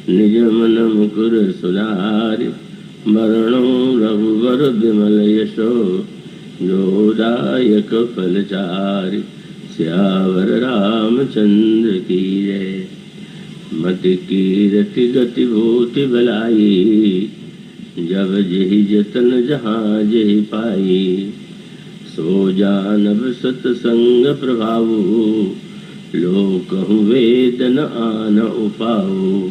निज मन मुकुर सुधारि, मरणो रघुवर बिमल यशो, जोदायक फलचारि। सियावर रामचंद्र की जय। मति कीरति गति भूति बलाई, जब जेहि जतन जहाँ जेहि पाई। सो जानब सतसंग प्रभावु, लोकहु वेदन आन उपाऊ।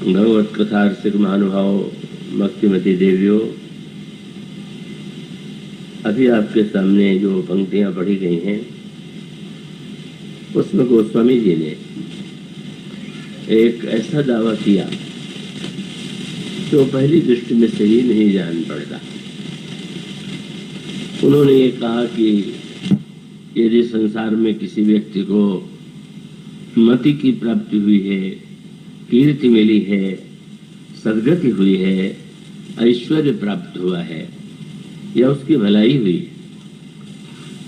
भगवत कथा रसिक महानुभाव भक्तिमती देवियों, अभी आपके सामने जो पंक्तियां पढ़ी गई हैं उसमें गोस्वामी जी ने एक ऐसा दावा किया जो पहली दृष्टि में सही नहीं जान पड़ता। उन्होंने ये कहा कि यदि संसार में किसी व्यक्ति को मति की प्राप्ति हुई है, कीर्ति मिली है, सद्गति हुई है, ऐश्वर्य प्राप्त हुआ है या उसकी भलाई हुई,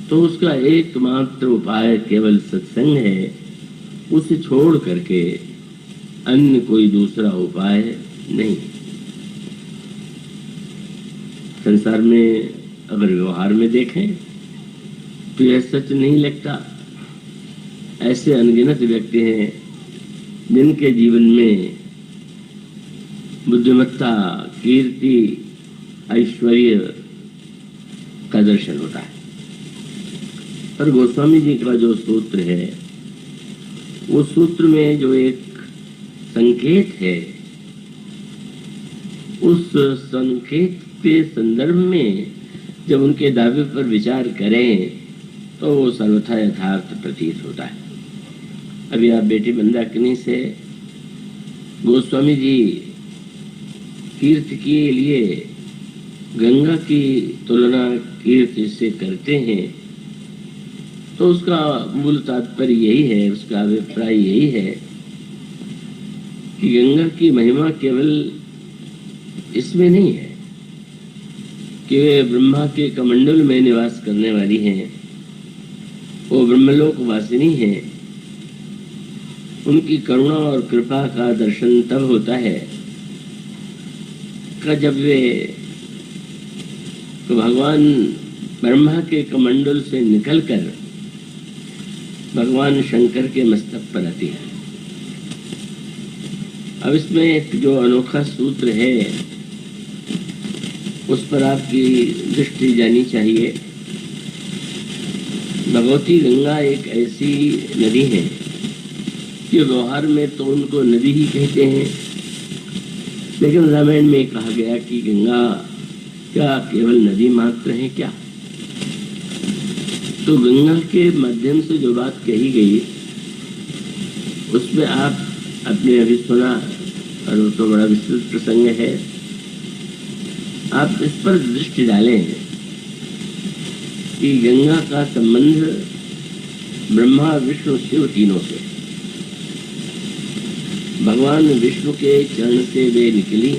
तो उसका एकमात्र उपाय केवल सत्संग है। उसे छोड़ करके अन्य कोई दूसरा उपाय नहीं। संसार में अगर व्यवहार में देखें तो यह सच नहीं लगता। ऐसे अनगिनत व्यक्ति हैं जिनके जीवन में बुद्धिमत्ता, कीर्ति, ऐश्वर्य का दर्शन होता है। पर गोस्वामी जी का जो सूत्र है, वो सूत्र में जो एक संकेत है, उस संकेत के संदर्भ में जब उनके दावे पर विचार करें तो वो सर्वथा यथार्थ प्रतीत होता है। अभी आप बेटी मंदाकिनी से गोस्वामी जी कीर्ति के लिए गंगा की तुलना कीर्ति से करते हैं, तो उसका मूल तात्पर्य यही है, उसका अभिप्राय यही है कि गंगा की महिमा केवल इसमें नहीं है कि वे ब्रह्मा के कमंडल में निवास करने वाली हैं, वो ब्रह्मलोक वासिनी हैं। उनकी करुणा और कृपा का दर्शन तब होता है कि जब वे भगवान ब्रह्मा के कमंडल से निकलकर भगवान शंकर के मस्तक पर आती है। अब इसमें एक जो अनोखा सूत्र है उस पर आपकी दृष्टि जानी चाहिए। भगवती गंगा एक ऐसी नदी है कि व्यवहार में तो उनको नदी ही कहते हैं, लेकिन रामायण में कहा गया कि गंगा क्या केवल नदी मात्र है क्या? तो गंगा के माध्यम से जो बात कही गई उसमें आप अपने अभी सुना, और वो तो बड़ा विस्तृत प्रसंग है, आप इस पर दृष्टि डालें कि गंगा का संबंध ब्रह्मा विष्णु शिव तीनों से। भगवान विष्णु के चरण से वे निकली,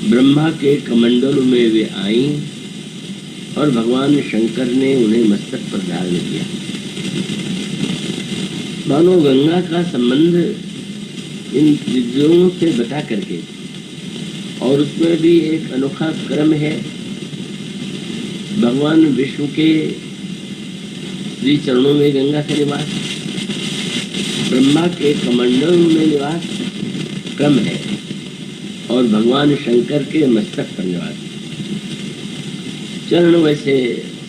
ब्रह्मा के कमंडलों में वे आईं और भगवान शंकर ने उन्हें मस्तक पर धारण किया। मानो गंगा का संबंध इन विद्यों से बता करके, और उसमें भी एक अनोखा क्रम है। भगवान विष्णु के श्री चरणों में गंगा का निवास, ब्रह्मा के कमंडलों में निवास क्रम है, और भगवान शंकर के मस्तक पर निवास। चरण वैसे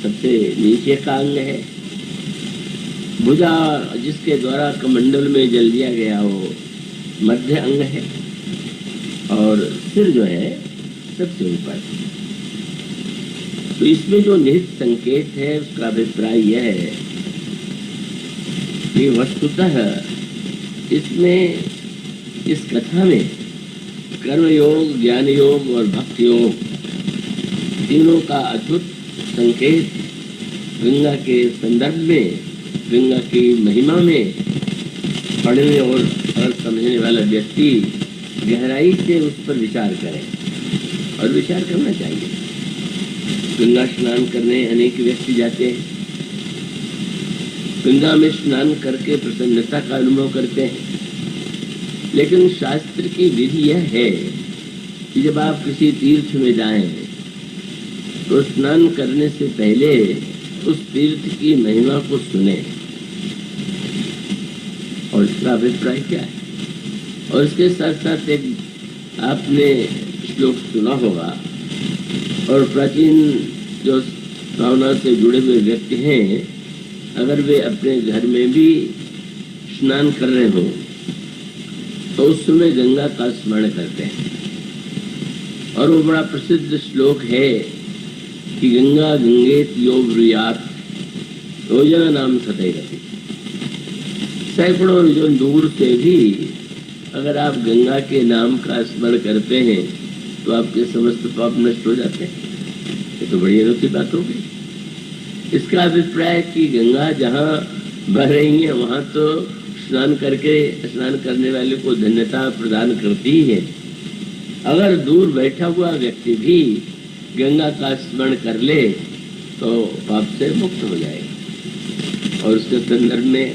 सबसे नीचे का अंग है, भुजा जिसके द्वारा कमंडल में जल दिया गया वो मध्य अंग है, और सिर जो है सबसे ऊपर। तो इसमें जो निहित संकेत है उसका अभिप्राय यह है कि वस्तुतः इसमें, इस कथा में कर्म योग, ज्ञान योग और भक्ति योग तीनों का अद्भुत संकेत गंगा के संदर्भ में, गंगा की महिमा में पढ़ने और समझने वाला व्यक्ति गहराई से उस पर विचार करें, और विचार करना चाहिए। गंगा स्नान करने अनेक व्यक्ति जाते हैं, गंगा में स्नान करके प्रसन्नता का अनुभव करते हैं, लेकिन शास्त्र की विधि यह है कि जब आप किसी तीर्थ में जाएं तो स्नान करने से पहले उस तीर्थ की महिमा को सुने और इसका अभिप्राय क्या है। और इसके साथ साथ एक आपने श्लोक सुना होगा, और प्राचीन जो भावना से जुड़े हुए व्यक्ति हैं, अगर वे अपने घर में भी स्नान कर रहे हो तो उस समय गंगा का स्मरण करते हैं। और वो बड़ा प्रसिद्ध श्लोक है कि गंगा गंगेत यो ब्रूयात् योजना नाम सतैरति। सैकड़ों योजन दूर से भी अगर आप गंगा के नाम का स्मरण करते हैं तो आपके समस्त पाप नष्ट हो जाते हैं। ये तो बड़ी अनोखी बात होगी। इसका अभिप्राय कि गंगा जहाँ बह रही है वहाँ तो स्नान करने वाले को धन्यता प्रदान करती ही है। अगर दूर बैठा हुआ व्यक्ति भी गंगा का स्मरण कर ले तो पाप से मुक्त हो जाएगा। और उसके संदर्भ में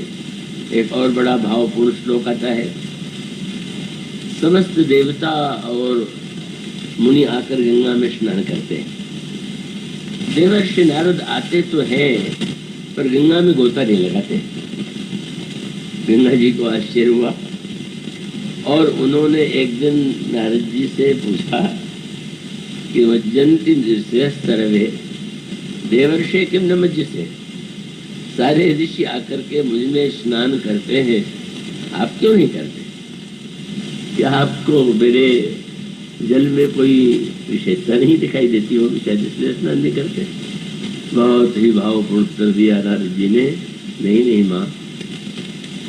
एक और बड़ा भावपूर्ण श्लोक आता है। समस्त देवता और मुनि आकर गंगा में स्नान करते हैं। देवर्षि नारद आते तो हैं पर गंगा में गोता नहीं लगाते। गंगा जी को आश्चर्य हुआ और उन्होंने एक दिन नारद जी से पूछा कि वज्जन्ति नृषयः सर्वे देवर्षि किम न मज्जसे। सारे ऋषि आकर के मुझ में स्नान करते हैं, आप क्यों नहीं करते? क्या आपको मेरे जल में कोई विशेषता नहीं दिखाई देती होगी, शायद इसलिए स्नान नहीं करते? बहुत ही भावपूर्ण उत्तर दिया नारद जी ने, नहीं माँ,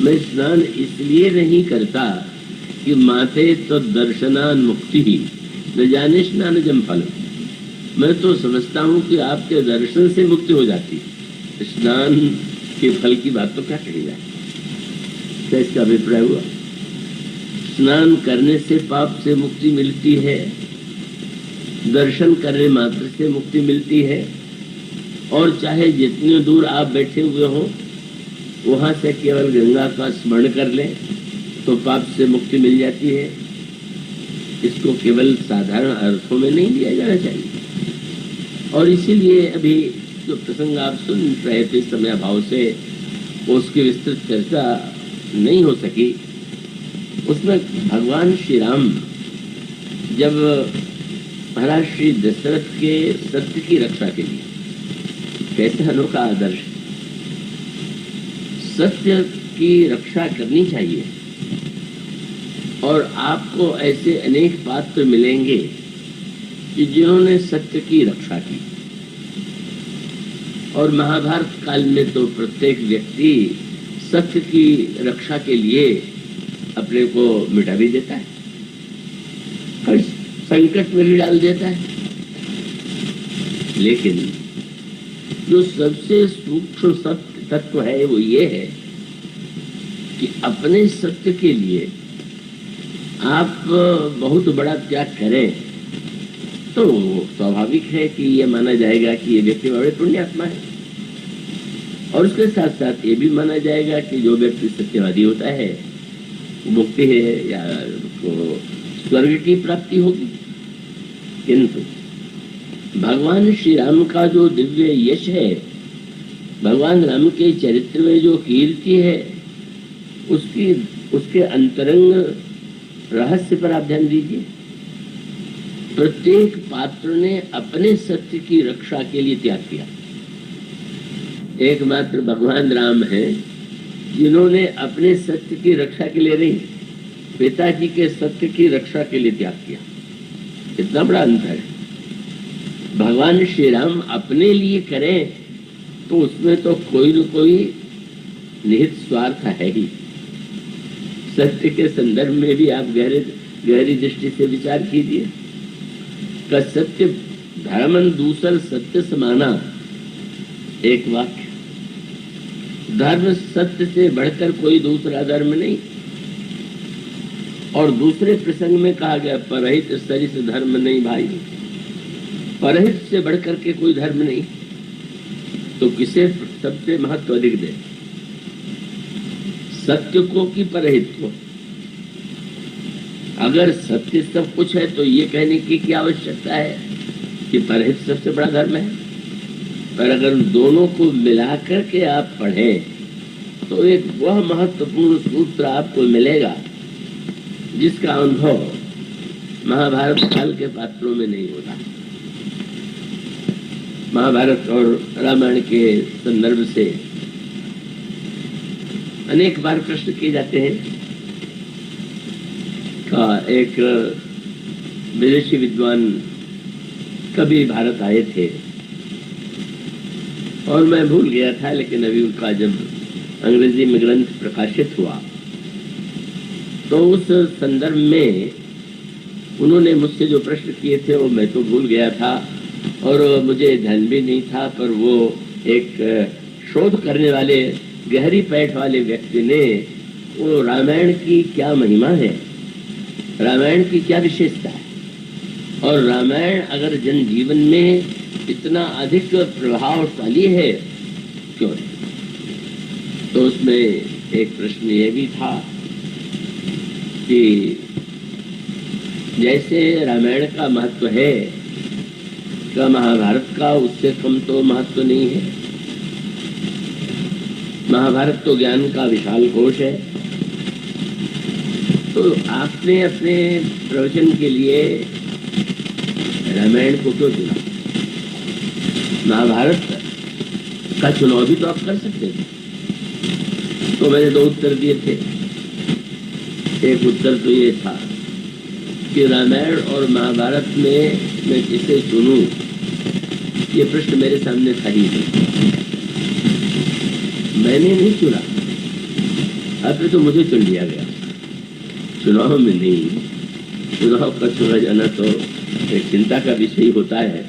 मैं स्नान इसलिए नहीं करता कि माते तो दर्शनान मुक्ति ही न जाने स्नान जम फल। मैं तो समझता हूँ कि आपके दर्शन से मुक्ति हो जाती, स्नान के फल की बात तो क्या कही जाए। तो इसका अभिप्राय हुआ स्नान करने से पाप से मुक्ति मिलती है, दर्शन करने मात्र से मुक्ति मिलती है, और चाहे जितने दूर आप बैठे हुए हो वहां से केवल गंगा का स्मरण कर लें तो पाप से मुक्ति मिल जाती है। इसको केवल साधारण अर्थों में नहीं लिया जाना चाहिए। और इसीलिए अभी जो प्रसंग आप सुन रहे थे समय अभाव से उसकी विस्तृत चर्चा नहीं हो सकी। उसमें भगवान श्री राम जब महाराज श्री दशरथ के सत्य की रक्षा के लिए, कैसे अनोखा आदर्श, सत्य की रक्षा करनी चाहिए। और आपको ऐसे अनेक पात्र मिलेंगे कि जिन्होंने सत्य की रक्षा की। और महाभारत काल में तो प्रत्येक व्यक्ति सत्य की रक्षा के लिए अपने को मिटा भी देता है, हर संकट में भी डाल देता है। लेकिन जो सबसे सूक्ष्म सत्य तत्व है वो ये है कि अपने सत्य के लिए आप बहुत बड़ा त्याग करें तो स्वाभाविक है कि ये माना जाएगा कि ये व्यक्ति बड़े पुण्यात्मा है। और उसके साथ साथ ये भी माना जाएगा कि जो व्यक्ति सत्यवादी होता है मुक्ति है या स्वर्ग की प्राप्ति होगी। किंतु भगवान श्री राम का जो दिव्य यश है, भगवान राम के चरित्र में जो कीर्ति है, उसके अंतरंग रहस्य पर आप ध्यान दीजिए। प्रत्येक पात्र ने अपने सत्य की रक्षा के लिए त्याग किया। एकमात्र भगवान राम हैं जिन्होंने अपने सत्य की रक्षा के लिए नहीं, पिताजी के सत्य की रक्षा के लिए त्याग किया। इतना बड़ा अंतर है। भगवान श्री राम अपने लिए करें तो उसमें तो कोई न कोई निहित स्वार्थ है ही। सत्य के संदर्भ में भी आप गहरी दृष्टि से विचार कीजिए। का सत्य धर्मन दूसर सत्य समाना, एक वाक्य। धर्म सत्य से बढ़कर कोई दूसरा धर्म नहीं। और दूसरे प्रसंग में कहा गया परहित सरिस धर्म नहीं भाई। परहित से बढ़कर के कोई धर्म नहीं, तो किसे सबसे महत्व अधिक दे, सत्य को कि परहित को? अगर सत्य सब कुछ है तो ये कहने की क्या आवश्यकता है कि परहित सबसे बड़ा धर्म है। पर अगर दोनों को मिलाकर के आप पढ़ें तो एक वह महत्वपूर्ण सूत्र आपको मिलेगा जिसका अनुभव महाभारत काल के पात्रों में नहीं होता। महाभारत और रामायण के संदर्भ से अनेक बार प्रश्न किए जाते हैं। एक विदेशी विद्वान कभी भारत आए थे और मैं भूल गया था, लेकिन अभी उनका जब अंग्रेजी में ग्रंथ प्रकाशित हुआ तो उस संदर्भ में उन्होंने मुझसे जो प्रश्न किए थे वो मैं तो भूल गया था और मुझे ध्यान भी नहीं था, पर वो एक शोध करने वाले गहरी पैठ वाले व्यक्ति ने वो रामायण की क्या महिमा है, रामायण की क्या विशेषता है और रामायण अगर जनजीवन में इतना अधिक प्रभावशाली है क्यों नहीं। तो उसमें एक प्रश्न ये भी था कि जैसे रामायण का महत्व है क्या महाभारत का उससे कम तो महत्व नहीं है। महाभारत तो ज्ञान का विशाल कोश है। तो आपने अपने प्रवचन के लिए रामायण को क्यों चुना? महाभारत का चुनाव भी तो आप कर सकते थे। तो मैंने दो उत्तर दिए थे। एक उत्तर तो ये था कि रामायण और महाभारत में मैं किसे चुनूं, ये प्रश्न मेरे सामने था ही नहीं। मैंने नहीं चुना, अब तो मुझे चुन लिया गया। चुनाव में नहीं, चुनाव का चुना जाना तो एक चिंता का विषय होता है।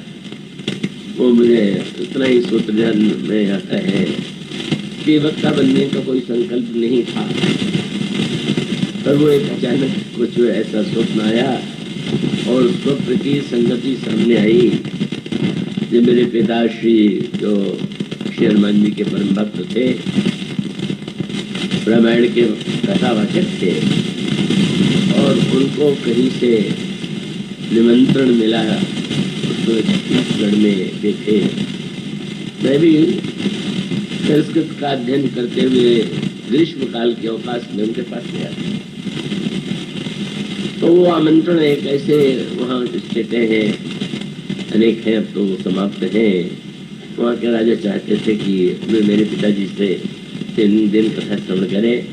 वो मुझे उतना ही सूत्र ध्यान में आता है कि वक्ता बनने का कोई संकल्प नहीं था, पर वो एक अचानक कुछ ऐसा स्वप्न आया और स्वप्न की संगति सामने आई। जो मेरे पिताश्री जो शेरमान जी के परम भक्त थे, रामायण के कथावाचक थे और उनको कहीं से निमंत्रण मिला उसको छत्तीसगढ़ में देखे। मैं भी संस्कृत का अध्ययन करते हुए ग्रीष्म काल के अवकाश में उनके पास गया। तो वो आमंत्रण एक ऐसे वहाँ स्थितें हैं, अनेक हैं, अब तो वो समाप्त हैं। वहाँ के राजा चाहते थे कि मैं मेरे पिताजी से 3 दिन कथा श्रवण करें,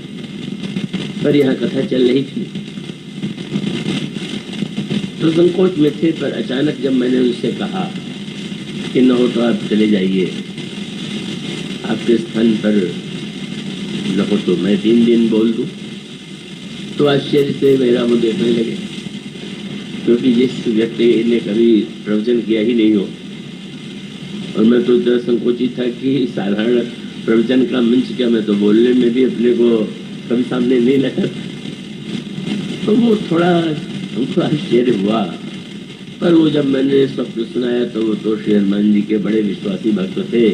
पर यहाँ कथा चल रही थी तो संकोच में थे। पर अचानक जब मैंने उनसे कहा कि न हो तो आप चले जाइए, आपके स्थान पर न हो तो मैं 3 दिन बोल दूं, तो आश्चर्य से मेरा मुँह देखने लगे, क्योंकि जिस व्यक्ति ने कभी प्रवचन किया ही नहीं हो और मैं तो इतना संकोचित था कि साधारण प्रवचन का मंच क्या, मैं तो बोलने में भी अपने को कभी सामने नहीं लगा। तो वो थोड़ा हमको आश्चर्य हुआ। पर वो जब मैंने स्वप्न सुनाया तो वो तो शेरमान जी के बड़े विश्वासी भक्त थे,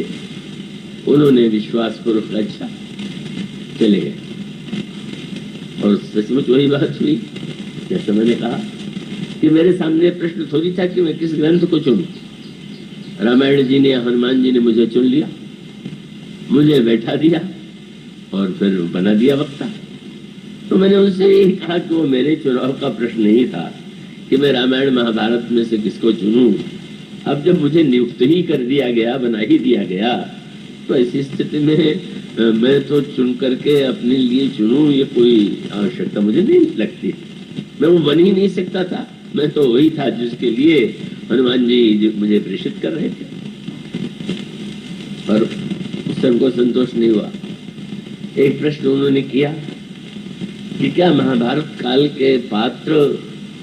उन्होंने विश्वासपूर्वक अच्छा चले गए। और सचमुच वही बात हुई जैसे मैंने कहा कि मेरे सामने प्रश्न थोड़ी था कि मैं किस ग्रंथ को चुनूं। रामायण जी ने, हनुमान जी ने मुझे चुन लिया, मुझे बैठा दिया और फिर बना दिया वक्ता। तो मैंने उनसे यही कहा कि वो मेरे चुनाव का प्रश्न नहीं था कि मैं रामायण महाभारत में से किसको चुनूं। अब जब मुझे नियुक्त ही कर दिया गया, बना ही दिया गया, तो ऐसी स्थिति में मैं तो चुन करके अपने लिए चुनूं, ये कोई आवश्यकता मुझे नहीं लगती। मैं वो बन ही नहीं सकता था, मैं तो वही था जिसके लिए हनुमान जी मुझे प्रेषित कर रहे थे। पर उससे हमको संतोष नहीं हुआ। एक प्रश्न उन्होंने किया कि क्या महाभारत काल के पात्र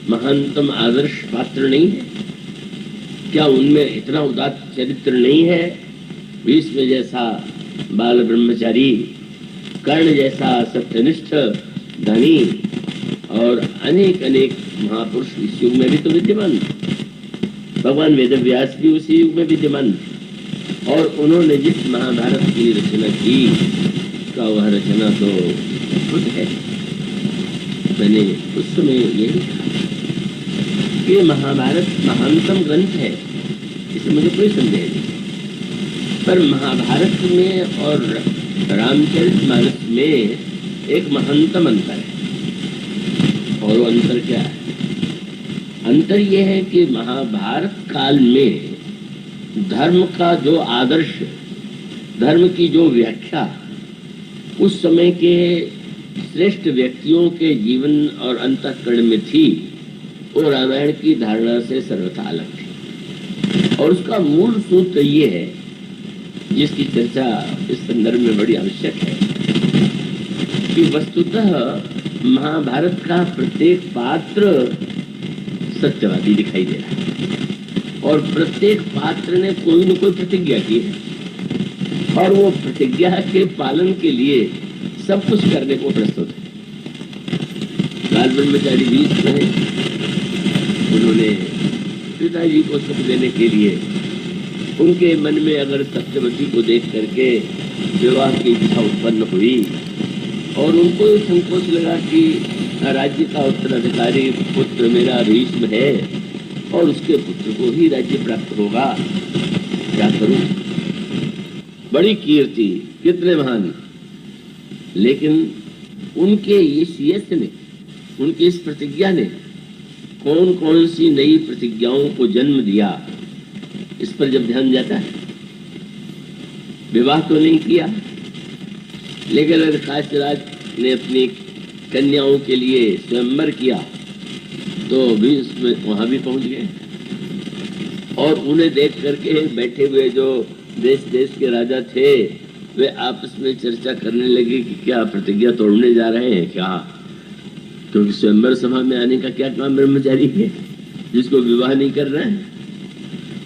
महानतम आदर्श पात्र नहीं है? क्या उनमें इतना उदात्त चरित्र नहीं है? भीष्म जैसा बाल ब्रह्मचारी, कर्ण जैसा सत्यनिष्ठ धनी और अनेक अनेक महापुरुष इस युग में भी तो विद्यमान। भगवान वेदव्यास भी उसी युग में विद्यमान और उन्होंने जिस महाभारत की रचना की का वह रचना तो खुद है। मैंने उस समय यही कहा कि महाभारत महानतम ग्रंथ है, इसमें मुझे कोई संदेह नहीं। पर महाभारत में और रामचरितमानस में एक महानतम अंतर है। और वो अंतर क्या है? अंतर ये है कि महाभारत काल में धर्म का जो आदर्श, धर्म की जो व्याख्या उस समय के श्रेष्ठ व्यक्तियों के जीवन और अंतःकरण में थी, वो रामायण की धारणा से सर्वथा अलग थी। और उसका मूल सूत्र ये है, जिसकी चर्चा इस संदर्भ में बड़ी आवश्यक है, कि वस्तुतः महाभारत का प्रत्येक पात्र सत्यवादी दिखाई दे रहा है और प्रत्येक पात्र ने कोई न कोई प्रतिज्ञा की है और वो प्रतिज्ञा के पालन के लिए सब कुछ करने को प्रस्तुत है। लाल ब्रह्मचारी बीच में उन्होंने पिताजी को सुख देने के लिए उनके मन में अगर सत्यवती को देख करके विवाह की इच्छा उत्पन्न हुई और उनको ये संकोच लगा कि राज्य का उत्तराधिकारी पुत्र मेरा भीष्म है और उसके पुत्र को ही राज्य प्राप्त होगा, क्या करूं? बड़ी कीर्ति, कितने महान। लेकिन उनके इस यश ने, उनकी इस प्रतिज्ञा ने कौन कौन सी नई प्रतिज्ञाओं को जन्म दिया, इस पर जब ध्यान जाता है। विवाह तो नहीं किया, लेकिन अगर काशीराज ने अपनी कन्याओं के लिए स्वयंवर किया तो भी वहां भी पहुंच गए और उन्हें देख करके बैठे हुए जो देश देश के राजा थे वे आपस में चर्चा करने लगे कि क्या प्रतिज्ञा तोड़ने जा रहे हैं क्या, क्योंकि स्वयंवर सभा में आने का क्या काम ब्रह्मचारी है जिसको विवाह नहीं कर रहे हैं।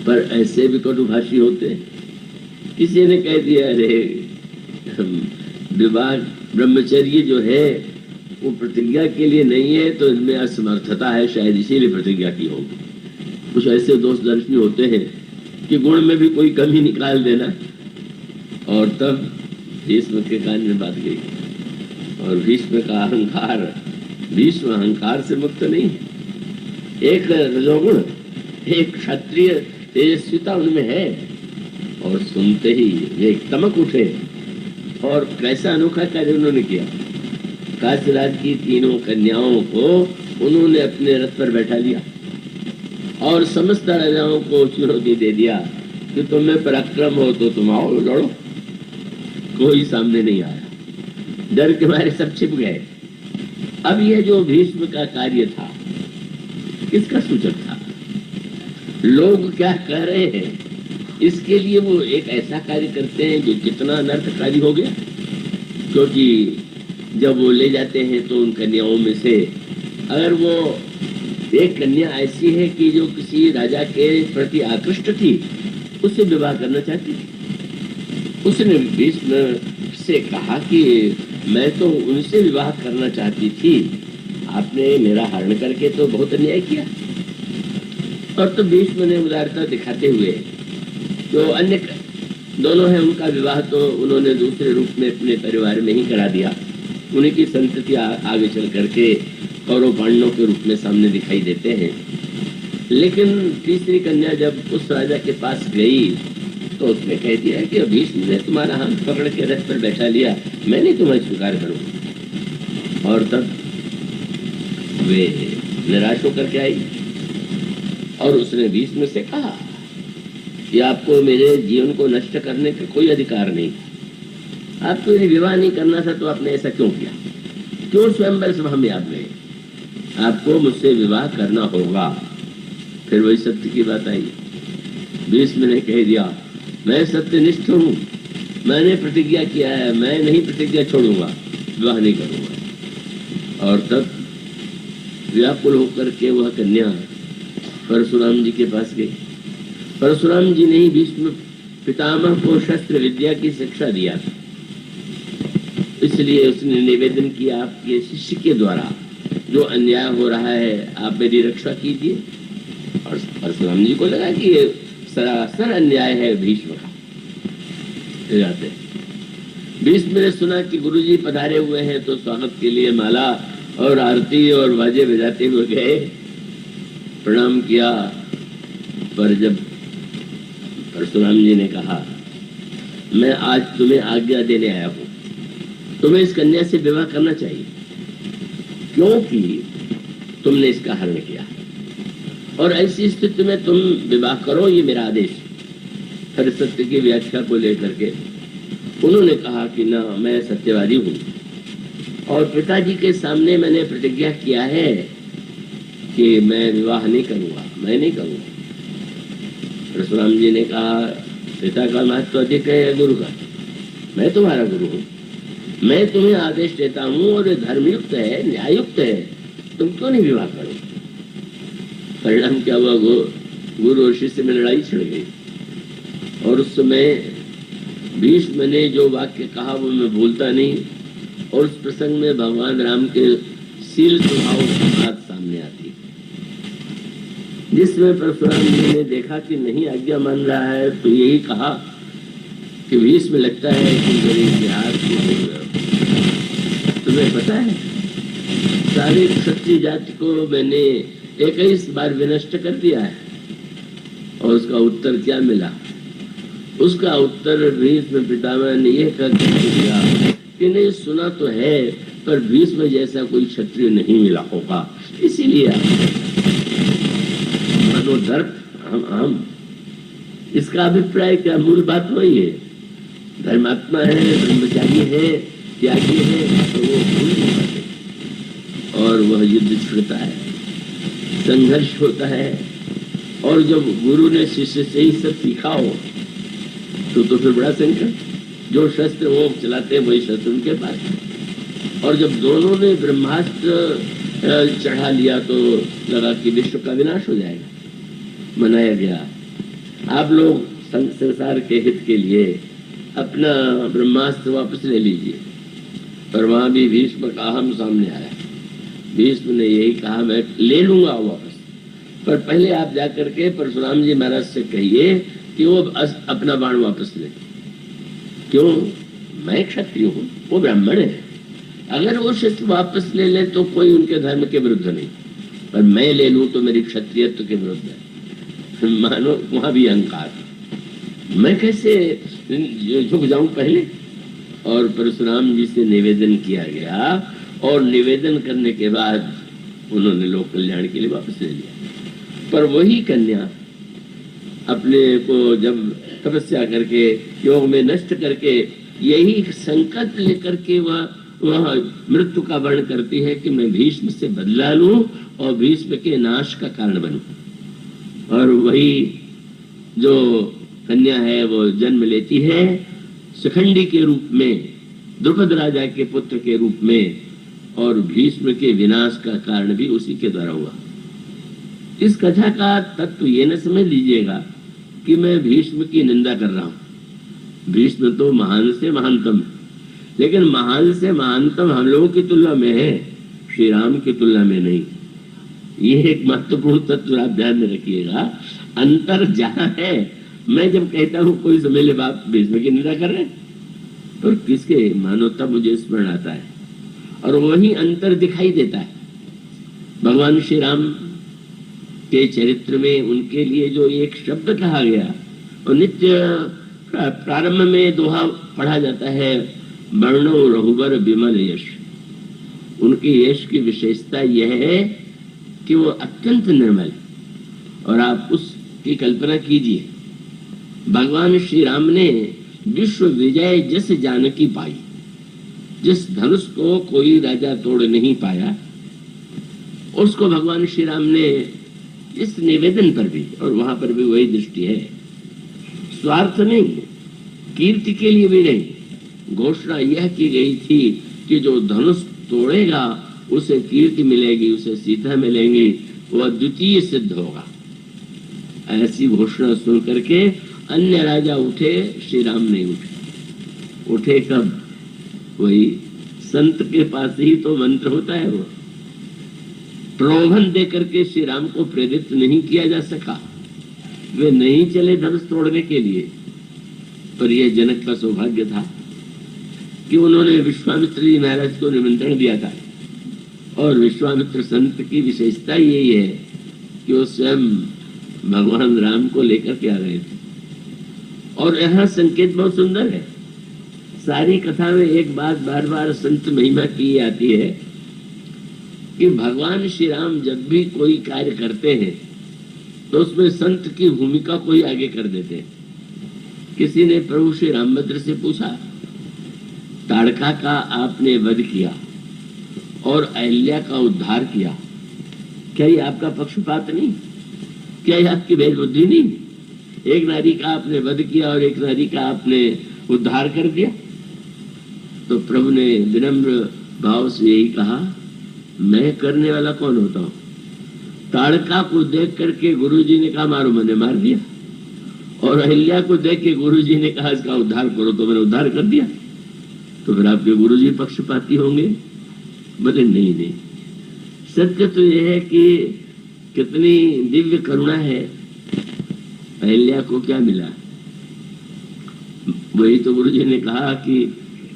पर ऐसे भी कटुभाषी होते हैं। किसी ने कह दिया, अरे विवाह ब्रह्मचर्य जो है वो प्रतिज्ञा के लिए नहीं है, तो इनमें असमर्थता है, शायद इसीलिए प्रतिज्ञा की होगी। कुछ ऐसे दोस्त दर्शी होते हैं कि गुण में भी कोई कमी निकाल देना। और तब भीष्म के कान में बात गई और भीष्म का अहंकार, भीष्म अहंकार से मुक्त नहीं है। एक रजोगुण, एक क्षत्रिय तेजस्विता उनमें है और सुनते ही वे तमक उठे। और कैसा अनोखा कार्य उन्होंने किया। काशीराज की तीनों कन्याओं को उन्होंने अपने रथ पर बैठा लिया और समस्त राजाओं को चुनौती दे दिया कि तुम में पराक्रम हो तो तुम आओ लड़ो। कोई सामने नहीं आया, डर के मारे सब छिप गए। अब यह जो भीष्म का कार्य था, किसका सूचक था? लोग क्या कह रहे हैं इसके लिए वो एक ऐसा कार्य करते हैं जो कितना अनर्थकारी हो गया। क्योंकि जब वो ले जाते हैं तो उन कन्याओं में से अगर वो एक कन्या ऐसी है कि जो किसी राजा के प्रति आकृष्ट थी, उससे विवाह करना चाहती थी, उसने भीष्म से कहा कि मैं तो उनसे विवाह करना चाहती थी, आपने मेरा हरण करके तो बहुत अन्याय किया। और तो भीष्म ने उदारता दिखाते हुए जो अन्य दोनों हैं उनका विवाह तो उन्होंने दूसरे रूप में अपने परिवार में ही करा दिया। उन्हीं की संतति आगे चल करके कौरव पांडवों के रूप में सामने दिखाई देते हैं। लेकिन तीसरी कन्या जब उस राजा के पास गई तो उसने कह दिया कि भीष्म ने तुम्हारा हाथ पकड़ के रथ पर बैठा लिया, मैं नहीं तुम्हें स्वीकार करूंगा। और तब वे निराश होकर के आई और उसने भीष्म से कहा कि आपको मेरे जीवन को नष्ट करने का कोई अधिकार नहीं, आपको यदि विवाह नहीं करना था तो आपने ऐसा क्यों किया, क्यों स्वयंवर सभा में आप गए? आपको मुझसे विवाह करना होगा। फिर वही सत्य की बात आई। भीष्म ने कह दिया, मैं सत्यनिष्ठ हूँ, मैंने प्रतिज्ञा किया है, मैं नहीं प्रतिज्ञा छोड़ूंगा, विवाह नहीं करूंगा। और तब व्याकुल होकर के वह कन्या परशुराम जी के पास गई। परशुराम जी ने ही भीष्म पितामह को शस्त्र विद्या की शिक्षा दिया था, इसलिए उसने निवेदन किया आपके शिष्य के द्वारा जो अन्याय हो रहा है आप मेरी रक्षा कीजिए। और परशुराम जी को लगा कि ये सरासर अन्याय है भीष्म का। जाते भीष्म ने सुना कि गुरुजी पधारे हुए हैं तो स्वागत के लिए माला और आरती और बाजे बजाते हुए गए, प्रणाम किया। पर जब परशुराम जी ने कहा, मैं आज तुम्हें आज्ञा देने आया हूं, तुम्हें इस कन्या से विवाह करना चाहिए, क्योंकि तुमने इसका हरण किया, और ऐसी स्थिति में तुम विवाह करो, ये मेरा आदेश। हर सत्य की व्याख्या को लेकर के उन्होंने कहा कि ना, मैं सत्यवादी हूं और पिताजी के सामने मैंने प्रतिज्ञा किया है कि मैं विवाह नहीं करूंगा, मैं नहीं करूंगा। परशुराम जी ने कहा, पिता का महत्व अधिक है या गुरु का? मैं तुम्हारा गुरु हूं, मैं तुम्हें आदेश देता हूं और धर्मयुक्त है, न्यायुक्त है, तुम क्यों नहीं विवाह करो? परिणाम क्या हुआ? गुरु और शिष्य में लड़ाई छिड़ गई, और उस समय भीष्म ने जो वाक्य कहा वो मैं भूलता नहीं, और उस प्रसंग में भगवान राम के शील स्वभाव की बात सामने आती, जिसमें परशुराम जी ने देखा कि नहीं आज्ञा मान रहा है, तो यही कहा कि भीष्म लगता है कि मेरे इतिहास को तुम्हें पता है, सारी क्षत्रिय जाति को मैंने 21 बार विनष्ट कर दिया है, और उसका उत्तर क्या मिला? उसका उत्तर भीष्म पितामह ने यह करके दिया कि नहीं, सुना तो है पर भीष्म जैसा कोई क्षत्रिय नहीं मिला होगा, इसीलिए मनोदर्प हम इसका अभिप्राय क्या? मूल बात वही है, धर्मात्मा है, ब्रह्मचारी है, त्यागी है, तो वो भूल नहीं पाते, और वह युद्ध छिड़ता है, संघर्ष होता है। और जब गुरु ने शिष्य से ही सब सीखा हो तो फिर बड़ा संकट, जो शस्त्र वो चलाते हैं वही शस्त्र उनके पास है। और जब दोनों ने ब्रह्मास्त्र चढ़ा लिया तो लगा कि विश्व का विनाश हो जाएगा, मनाया गया। आप लोग संसार के हित के लिए अपना ब्रह्मास्त्र वापस ले लीजिए, पर वहां भी भीष्म का हम सामने आया। भीष्म ने यही कहा, मैं ले लूंगा वापस, पर पहले आप जाकर के परशुराम जी महाराज से कहिए कि वो अपना बाण वापस ले। क्यों? मैं क्षत्रिय हूँ, वो ब्राह्मण है, अगर वो शस्त्र वापस ले ले तो कोई उनके धर्म के विरुद्ध नहीं, पर मैं ले लूं तो मेरी क्षत्रियत्व के विरुद्ध है। मानो वहां भी अहंकार, मैं कैसे झुक जाऊं पहले? और परशुराम जी से निवेदन किया गया, और निवेदन करने के बाद उन्होंने लोक कल्याण के लिए वापस ले लिया। पर वही कन्या अपने को जब तपस्या करके योग में नष्ट करके यही संकल्प लेकर के वह मृत्यु का वर्ण करती है कि मैं भीष्म से बदला लूं और भीष्म के नाश का कारण बनूं। और वही जो कन्या है वो जन्म लेती है शिखंडी के रूप में, द्रुपद राजा के पुत्र के रूप में, और भीष्म के विनाश का कारण भी उसी के द्वारा हुआ। इस कथा का तत्व ये न समझ लीजिएगा कि मैं भीष्म की निंदा कर रहा हूं। भीष्म तो महान से महानतम है, लेकिन महान से महानतम हम लोगों की तुलना में है, श्री राम की तुलना में नहीं। ये एक महत्वपूर्ण तत्व आप ध्यान में रखिएगा। अंतर जहां है, मैं जब कहता हूं कोई समझ ले बाप भीष्म की निंदा कर रहे हैं, तो किसके मानो तब मुझे स्मरण आता है, और वही अंतर दिखाई देता है। भगवान श्री राम के चरित्र में उनके लिए जो एक शब्द कहा गया, और नित्य प्रारंभ में दोहा पढ़ा जाता है, वर्णो रघुबर विमल यश। उनके यश की विशेषता यह है कि वो अत्यंत निर्मल, और आप उसकी कल्पना कीजिए, भगवान श्री राम ने विश्व विजय जिस जानकी पाई, जिस धनुष को कोई राजा तोड़ नहीं पाया, उसको भगवान श्री राम ने इस निवेदन पर भी, और वहां पर भी वही दृष्टि है, स्वार्थ नहीं, कीर्ति के लिए भी नहीं, घोषणा यह की गई थी कि जो धनुष तोड़ेगा उसे कीर्ति मिलेगी, उसे सीता मिलेंगी, वह द्वितीय सिद्ध होगा। ऐसी घोषणा सुन करके अन्य राजा उठे, श्री राम नहीं उठे। उठे कब? वही संत के पास ही तो मंत्र होता है। वो प्रलोभन दे करके श्री राम को प्रेरित नहीं किया जा सका, वे नहीं चले धनुष तोड़ने के लिए। पर यह जनक का सौभाग्य था कि उन्होंने विश्वामित्र जी महाराज को निमंत्रण दिया था और विश्वामित्र संत की विशेषता यही है कि वो स्वयं भगवान राम को लेकर के आ गए थे। और यहाँ संकेत बहुत सुंदर है। सारी कथा में एक बात बार बार संत महिमा की आती है कि भगवान श्री राम जब भी कोई कार्य करते हैं तो उसमें संत की भूमिका कोई आगे कर देते हैं। किसी ने प्रभु श्री रामभद्र से पूछा, ताड़का का आपने वध किया और अहिल्या का उद्धार किया, क्या ये आपका पक्षपात नहीं? क्या ये आपकी भेद बुद्धि नहीं? एक नारी का आपने वध किया और एक नारी का आपने उद्धार कर दिया। तो प्रभु ने विनम्र भाव से यही कहा, मैं करने वाला कौन होता हूं? ताड़का को देख करके गुरुजी ने कहा मारो, मैंने मार दिया। और अहिल्या को देख के गुरुजी ने कहा इसका उद्धार करो, तो मैंने उद्धार कर दिया। तो फिर आपके गुरुजी पक्षपाती होंगे? बोले नहीं नहीं, सत्य तो यह है कि कितनी दिव्य करुणा है। अहिल्या को क्या मिला? वही तो गुरुजी ने कहा कि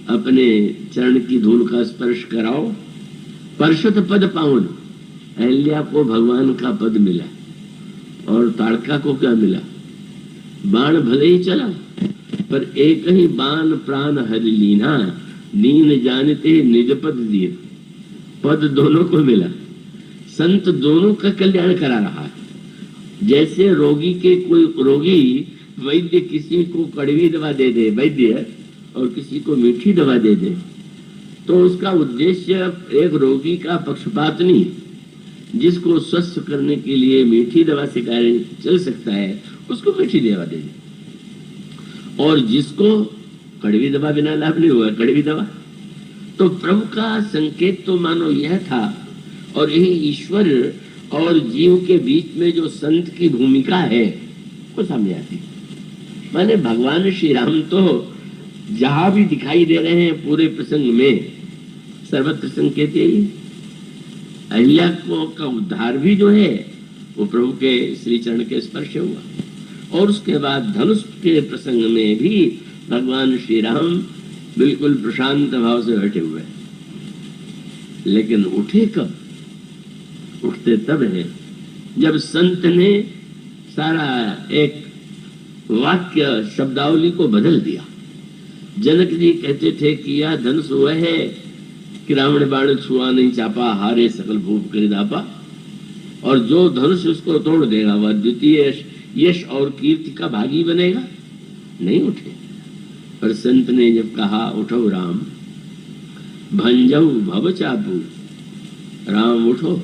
अपने चरण की धूल का स्पर्श कराओ, परशुत पद पावन। अहिल्या को भगवान का पद मिला और ताड़का को क्या मिला? बाण भले ही चला पर एक ही बाण प्राण हरि लीना, दीन जानते निज पद दिए। पद दोनों को मिला, संत दोनों का कल्याण करा रहा है। जैसे रोगी के कोई रोगी वैद्य किसी को कड़वी दवा दे दे वैद्य और किसी को मीठी दवा दे दे, तो उसका उद्देश्य एक रोगी का पक्षपात नहीं। जिसको स्वस्थ करने के लिए मीठी दवा से कार्य चल सकता है उसको मीठी दवा दे दे, और जिसको कड़वी दवा बिना लाभ नहीं हुआ कड़वी दवा। तो प्रभु का संकेत तो मानो यह था, और यही ईश्वर और जीव के बीच में जो संत की भूमिका है वो सामने आती। माने भगवान श्री राम तो जहां भी दिखाई दे रहे हैं पूरे प्रसंग में सर्वत्र संकेत यही। अहिल्या को का उद्धार भी जो है वो प्रभु के श्री चरण के स्पर्श हुआ, और उसके बाद धनुष के प्रसंग में भी भगवान श्री राम बिल्कुल प्रशांत भाव से बैठे हुए। लेकिन उठे कब? उठते तब है जब संत ने सारा एक वाक्य शब्दावली को बदल दिया। जनक जी कहते थे कि यह धनुष वह है कि रावण बाण छुआ नहीं चापा, हारे सकल भूप कर दापा। और जो धनुष उसको तोड़ देगा वह द्वितीय यश और कीर्ति का भागी बनेगा। नहीं उठे, पर संत ने जब कहा उठो राम, भंजऊ भव चापू, राम उठो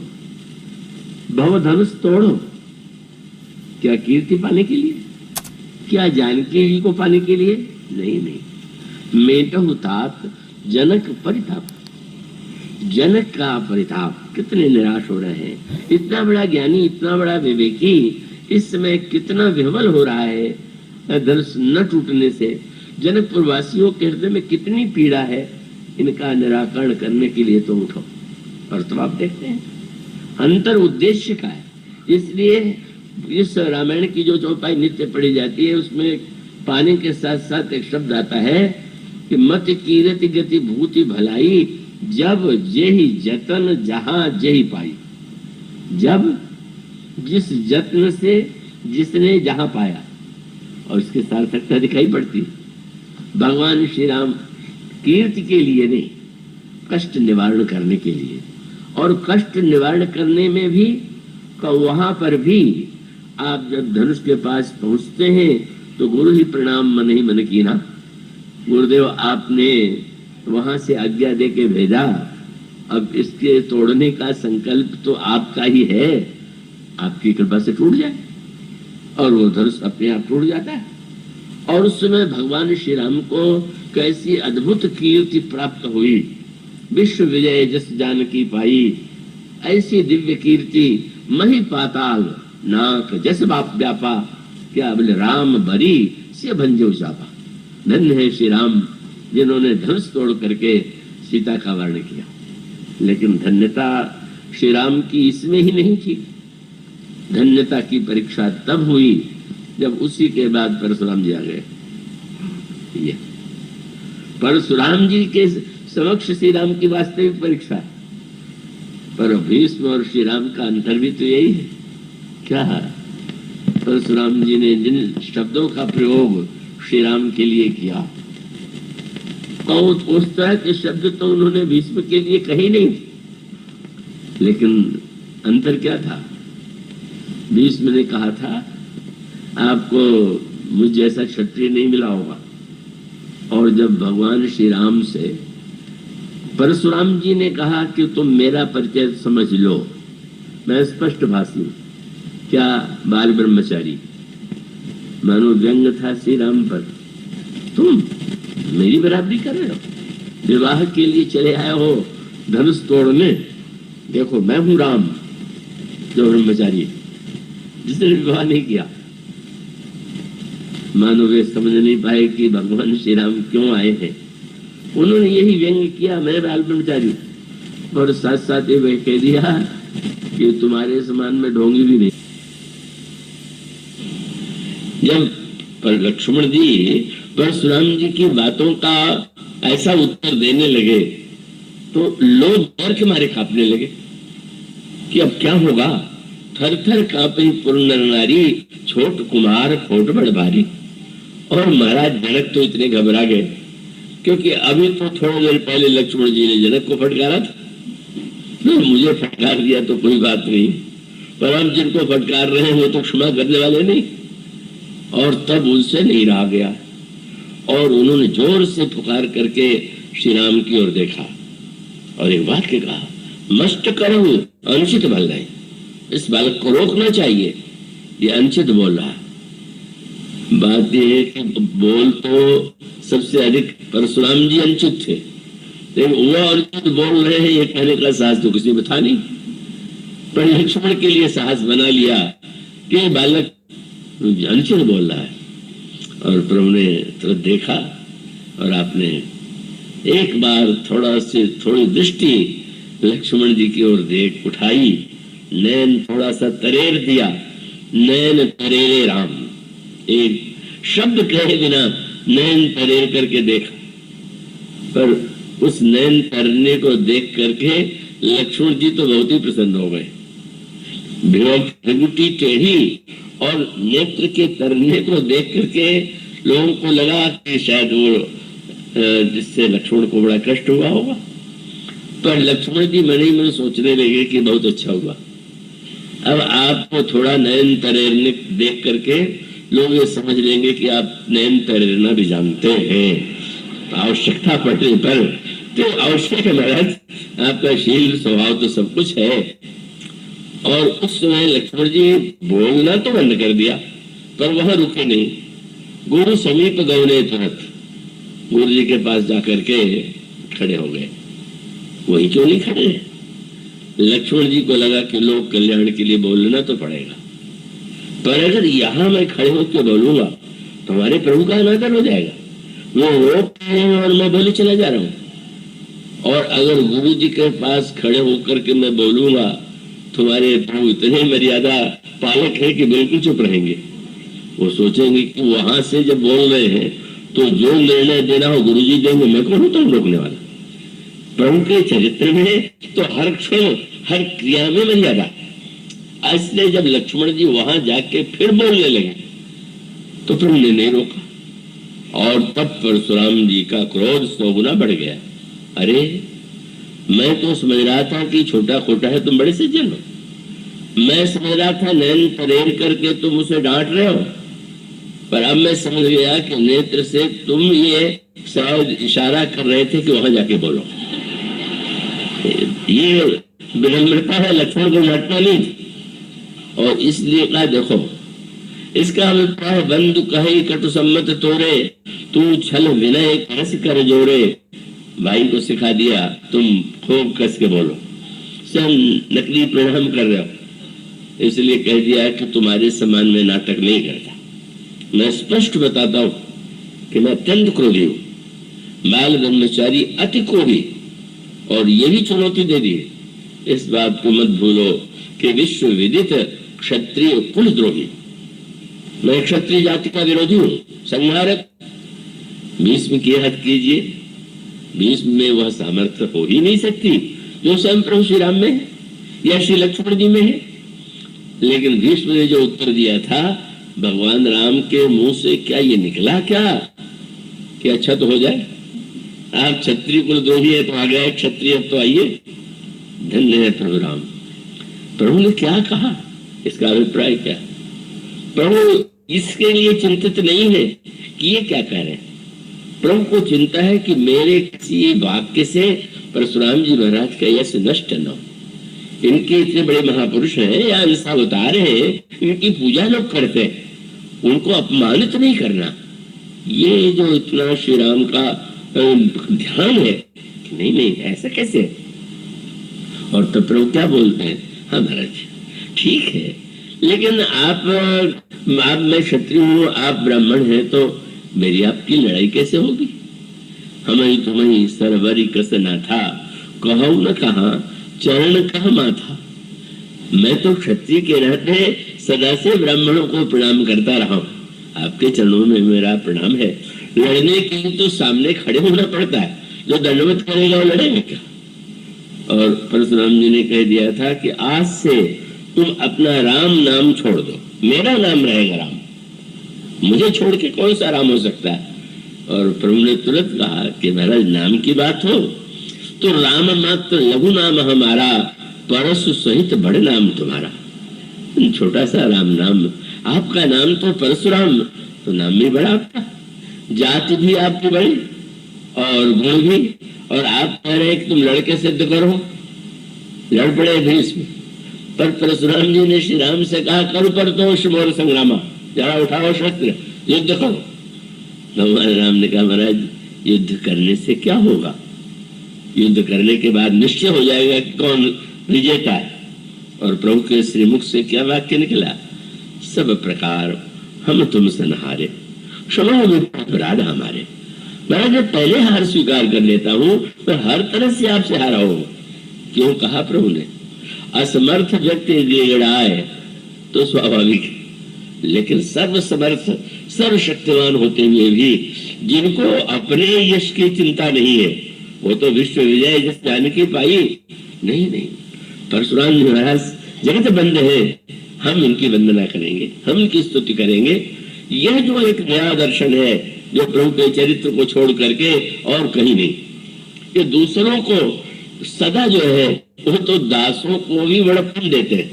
भव धनुष तोड़ो। क्या कीर्ति पाने के लिए? क्या जानकी जी को पाने के लिए? नहीं नहीं, मेटहु तात जनक परिताप। जनक का परिताप, कितने निराश हो रहे हैं। इतना बड़ा ज्ञानी, इतना बड़ा विवेकी इस समय कितना विह्वल हो रहा है धनुष न टूटने से। जनकपुर वासियों के हृदय में कितनी पीड़ा है। इनका निराकरण करने के लिए तो उठो। और तो आप देखते हैं अंतर उद्देश्य का है। इसलिए इस रामायण की जो चौपाई नित्य पढ़ी जाती है उसमें पानी के साथ साथ एक शब्द आता है कि मत कीरति गति भूति भलाई, जब जेहि जतन जहां जेहि पाई। जब जिस जत्न से जिसने जहां पाया, और इसके सार्थकता दिखाई पड़ती। भगवान श्री राम कीर्ति के लिए नहीं, कष्ट निवारण करने के लिए। और कष्ट निवारण करने में भी वहां पर भी आप जब धनुष के पास पहुंचते हैं तो गुरु ही प्रणाम मन ही मन की ना। गुरुदेव आपने वहां से आज्ञा दे के भेजा, अब इसके तोड़ने का संकल्प तो आपका ही है, आपकी कृपा से टूट जाए। और वो धनुष अपने आप टूट जाता है। और उस समय भगवान श्री राम को कैसी अद्भुत कीर्ति प्राप्त हुई। विश्व विजय जस जानकी पाई, ऐसी दिव्य कीर्ति मही पाताल नाक जस बाप व्यापा। क्या बोले, राम बरी से भंजो चापा। धन्य है श्री राम जिन्होंने धनुष तोड़ करके सीता का वर्ण किया। लेकिन धन्यता श्री राम की इसमें ही नहीं थी। धन्यता की परीक्षा तब हुई जब उसी के बाद परशुराम जी आ गए। ये परशुराम जी के समक्ष श्री राम की वास्तविक परीक्षा है। पर भीष्म और श्री राम का अंतर भी तो यही है। क्या परशुराम जी ने जिन शब्दों का प्रयोग श्री राम के लिए किया, तो उस तरह के शब्द तो उन्होंने भीष्म के लिए कही नहीं थी। लेकिन अंतर क्या था? भीष्म ने कहा था आपको मुझ जैसा क्षत्रिय नहीं मिला होगा। और जब भगवान श्री राम से परशुराम जी ने कहा कि तुम मेरा परिचय समझ लो, मैं स्पष्ट भाषी हूं, क्या बाल ब्रह्मचारी, मानो व्यंग था श्री राम पर। तुम मेरी बराबरी कर रहे हो, विवाह के लिए चले आए हो धनुष तोड़ने। देखो मैं हूं राम जो ब्रह्मचारी, जिसने विवाह नहीं किया। मानो वे समझ नहीं पाए कि भगवान श्री राम क्यों आए हैं। उन्होंने यही व्यंग किया, मैं बाल ब्रह्मचारी, और साथ साथ ये कह दिया कि तुम्हारे समान में ढोंगी भी नहीं। जब पर लक्ष्मण जी परशुराम जी की बातों का ऐसा उत्तर देने लगे तो लोग डर के मारे कांपने लगे कि अब क्या होगा। थर थर कांपी पुर नारी, छोट कुमार फोट बड़ भारी। और महाराज जनक तो इतने घबरा गए, क्योंकि अभी तो थोड़ी देर पहले लक्ष्मण जी ने जनक को फटकारा था। तो मुझे फटकार दिया तो कोई बात नहीं, पर अब जिनको फटकार रहे हैं वो तो क्षमा करने वाले नहीं। और तब उनसे नहीं रहा गया और उन्होंने जोर से पुकार करके श्री राम की ओर देखा और एक वाक्य कहा, मस्त करो अनुचित बल नहीं। इस बालक को रोकना चाहिए, ये अनुचित बोल रहा है। बात यह है कि बोल तो सबसे अधिक परशुराम जी अनुचित थे, लेकिन वो अनुचित बोल रहे हैं ये कहने का साहस तो किसी में था नहीं। पर लक्ष्मण के लिए साहस बना लिया कि बालक अनुचित बोल रहा है। और प्रभु ने तुरंत देखा और आपने एक बार थोड़ी दृष्टि लक्ष्मण जी की ओर देख उठाई, नैन थोड़ा सा तरेर दिया, नैन तरेरे राम। एक शब्द कहे बिना नैन तरेर करके देखा, पर उस नैन तरने को देख करके लक्ष्मण जी तो बहुत ही प्रसन्न हो गए। भृगुटी टेढ़ी और नेत्र के तरने को देख करके लोगों को लगा कि शायद वो जिससे लक्ष्मण को बड़ा कष्ट हुआ होगा। पर लक्ष्मण जी मन ही मन सोचने लगे कि बहुत अच्छा हुआ, अब आपको थोड़ा नयन तैरने देख करके लोग ये समझ लेंगे कि आप नयन तैरना भी जानते हैं। आवश्यकता पड़ने पर तो आवश्यक है महाराज, आपका शील स्वभाव तो सब कुछ है। और उस समय लक्ष्मण जी बोलना तो बंद कर दिया, पर वहां रुके नहीं। गुरु समीप गए, तुरंत गुरु जी के पास जाकर के खड़े हो गए। वही क्यों नहीं खड़े? लक्ष्मण जी को लगा कि लोक कल्याण के लिए बोलना तो पड़ेगा, पर अगर यहाँ मैं खड़े होकर बोलूंगा तो हमारे प्रभु का अनादर हो जाएगा। वो रोक रहे हैं और मैं बोले चला जा रहा हूँ। और अगर गुरु जी के पास खड़े होकर के मैं बोलूंगा तुम्हारे प्रभु इतने मर्यादा पालक है कि बिल्कुल चुप रहेंगे। वो सोचेंगे कि वहां से जब बोल रहे हैं तो जो निर्णय देना हो गुरु जी देंगे, मैं कौन होता हूँ रोकने वाला। प्रभु के चरित्र में तो हर क्षण हर क्रिया में मर्यादा। इसलिए जब लक्ष्मण जी वहां जाके फिर बोलने लगे तो प्रभु ने नहीं रोका, और तब परशुराम जी का क्रोध 100 गुना बढ़ गया। अरे मैं तो समझ रहा था कि छोटा खोटा है, तुम बड़े सज्जन हो। मैं समझ रहा था नैन तरेर करके तुम उसे डांट रहे हो, पर अब मैं समझ गया कि नेत्र से तुम ये शायद इशारा कर रहे थे कि वहां जाके बोलो। ये विनम्रता है, लक्ष्मण को डांटना नहीं। और इसलिए कहा देखो, इसका अभिप्राय बंधु कहे कटु सम्मत तोरे, तू छल विनय कस कर जोरे। भाई को सिखा दिया तुम खूब कस के बोलो, सब नकली प्रणाम कर रहे हो, इसलिए कह दिया कि तुम्हारे समान में नाटक नहीं करता। मैं स्पष्ट बताता हूं कि मैं अत्यंत क्रोधी हूं, बाल ब्रह्मचारी अति क्रोधी, और यही चुनौती दे दी। इस बात को मत भूलो कि विश्व विदित क्षत्रिय कुलद्रोही, मैं क्षत्रिय जाति का विरोधी हूं, संहारक। भीष्म की हद कीजिए, भीष्म में वह सामर्थ्य हो ही नहीं सकती जो स्वयं प्रभु श्री राम में है। या श्री लक्ष्मण जी में है? लेकिन भीष्म ने जो उत्तर दिया था भगवान राम के मुंह से, क्या ये निकला क्या कि अच्छा तो हो जाए, आप क्षत्रिय कुलद्रोही है तो आ गए क्षत्रिय, तो आइए, धन्य है प्रभु राम। प्रभु ने क्या कहा, इसका अभिप्राय क्या? प्रभु इसके लिए चिंतित नहीं है कि ये क्या कह रहे हैं। प्रभु को चिंता है कि मेरे किसी वाक्य से परशुराम जी महाराज का यश नष्ट न हो। इनके इतने बड़े महापुरुष हैं या अंशावतार हैं, इनकी पूजा लोग करते हैं, उनको अपमानित नहीं करना। ये जो इतना श्री राम का ध्यान है कि नहीं नहीं ऐसा कैसे। और तो प्रभु क्या बोलते हैं, हाँ महाराज ठीक है, लेकिन आप मैं क्षत्रिय हूँ, आप ब्राह्मण हैं, तो मेरी आपकी लड़ाई कैसे होगी? हमें तुम्हें सरवरी कस ना था, कहो न कहा चरण कह माथा। मैं तो क्षत्रिय के रहते सदा से ब्राह्मणों को प्रणाम करता रहा हूँ, आपके चरणों में मेरा प्रणाम है। लड़ने के लिए तो सामने खड़े होना पड़ता है, जो दंडवत करेगा वो लड़ेगा क्या? और परशुराम जी ने कह दिया था कि आज से तुम अपना राम नाम छोड़ दो, मेरा नाम रहेगा राम, मुझे छोड़ के कौन सा राम हो सकता है? और प्रभु ने तुरंत कहा कि महाराज नाम की बात हो तो राम मात्र लघु नाम हमारा, परशु सहित बड़े नाम तुम्हारा। छोटा सा राम नाम, आपका नाम तो परशुराम, तो नाम भी बड़ा आपका, जाति भी आपकी बड़ी और गुण भी। और आप कह रहे कि तुम लड़के सिद्ध करो, लड़ पड़े भीष्म। पर परशुराम जी ने श्री राम से कहा करो पर तो शिमोर संग्रामा, जरा उठाओ शस्त्र युद्ध करो। भगवान राम ने कहा महाराज युद्ध करने से क्या होगा, युद्ध करने के बाद निश्चय हो जाएगा कि कौन विजेता है। और प्रभु के श्रीमुख से क्या वाक्य निकला, सब प्रकार हम तुमसे नहारे, क्षमा अपराध हमारे। मैं जब पहले हार स्वीकार कर लेता हूँ, मैं हर तरह से आपसे हारा हूँ। क्यों कहा प्रभु ने, असमर्थ व्यक्ति गिड़ाए तो स्वाभाविक है, लेकिन सर्व समर्थ सर्वशक्तिमान होते हुए भी जिनको अपने यश की चिंता नहीं है, वो तो विश्व विजय जिस जानकी पाई नहीं नहीं। परशुराम जी महाराज जगत बंद है, हम इनकी वंदना करेंगे, हम इनकी स्तुति करेंगे। यह जो एक नया दर्शन है जो प्रभु के चरित्र को छोड़ करके और कहीं नहीं, ये दूसरों को सदा जो है वो तो दासों को भी बड़प्पन देते हैं,